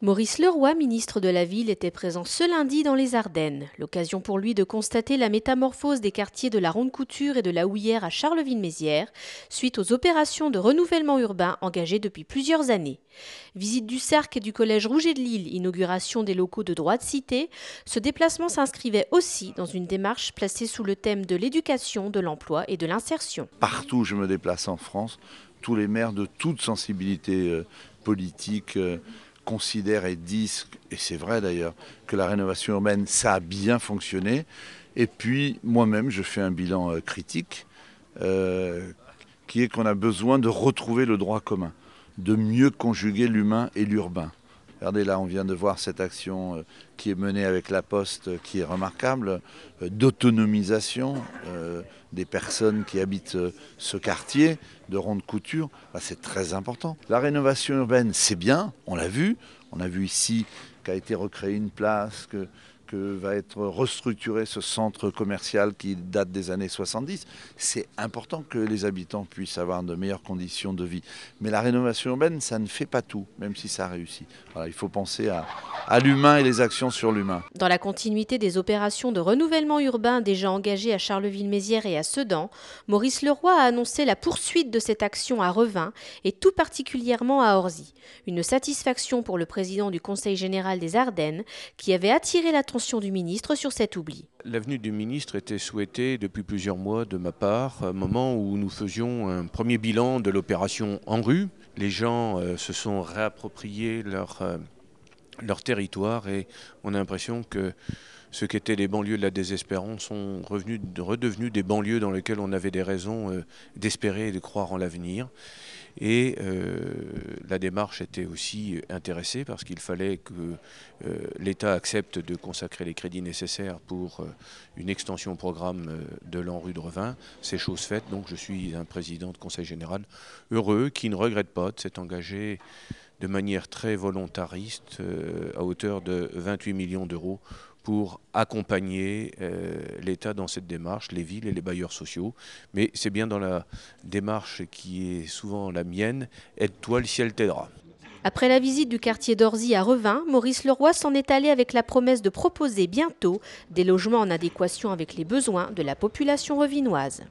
Maurice Leroy, ministre de la Ville, était présent ce lundi dans les Ardennes. L'occasion pour lui de constater la métamorphose des quartiers de la Ronde-Couture et de la Houillère à Charleville-Mézières, suite aux opérations de renouvellement urbain engagées depuis plusieurs années. Visite du Cercle et du Collège Rouget de Lille, inauguration des locaux de droit de cité, ce déplacement s'inscrivait aussi dans une démarche placée sous le thème de l'éducation, de l'emploi et de l'insertion. Partout où je me déplace en France, tous les maires de toute sensibilité politique considèrent et disent, et c'est vrai d'ailleurs, que la rénovation urbaine, ça a bien fonctionné. Et puis moi-même, je fais un bilan critique, qui est qu'on a besoin de retrouver le droit commun, de mieux conjuguer l'humain et l'urbain. Regardez là, on vient de voir cette action qui est menée avec la Poste, qui est remarquable, d'autonomisation des personnes qui habitent ce quartier de Ronde-Couture. C'est très important. La rénovation urbaine, c'est bien, on l'a vu. On a vu ici qu'a été recréée une place, que va être restructuré ce centre commercial qui date des années 70. C'est important que les habitants puissent avoir de meilleures conditions de vie. Mais la rénovation urbaine, ça ne fait pas tout, même si ça réussit. Voilà, il faut penser à l'humain et les actions sur l'humain. Dans la continuité des opérations de renouvellement urbain déjà engagées à Charleville-Mézières et à Sedan, Maurice Leroy a annoncé la poursuite de cette action à Revin et tout particulièrement à Orzy. Une satisfaction pour le président du Conseil général des Ardennes qui avait attiré l'attention du ministre sur cet oubli. La venue du ministre était souhaitée depuis plusieurs mois de ma part, à un moment où nous faisions un premier bilan de l'opération en rue. Les gens se sont réappropriés leur territoire et on a l'impression que ce qu'étaient les banlieues de la désespérance sont redevenus des banlieues dans lesquelles on avait des raisons d'espérer et de croire en l'avenir. Et la démarche était aussi intéressée parce qu'il fallait que l'État accepte de consacrer les crédits nécessaires pour une extension au programme de l'ANRU de Revin. C'est chose faite, donc je suis un président de conseil général heureux qui ne regrette pas de s'être engagé de manière très volontariste à hauteur de 28 millions d'euros pour accompagner l'État dans cette démarche, les villes et les bailleurs sociaux. Mais c'est bien dans la démarche qui est souvent la mienne, aide-toi, le ciel t'aidera. Après la visite du quartier d'Orzy à Revin, Maurice Leroy s'en est allé avec la promesse de proposer bientôt des logements en adéquation avec les besoins de la population revinoise.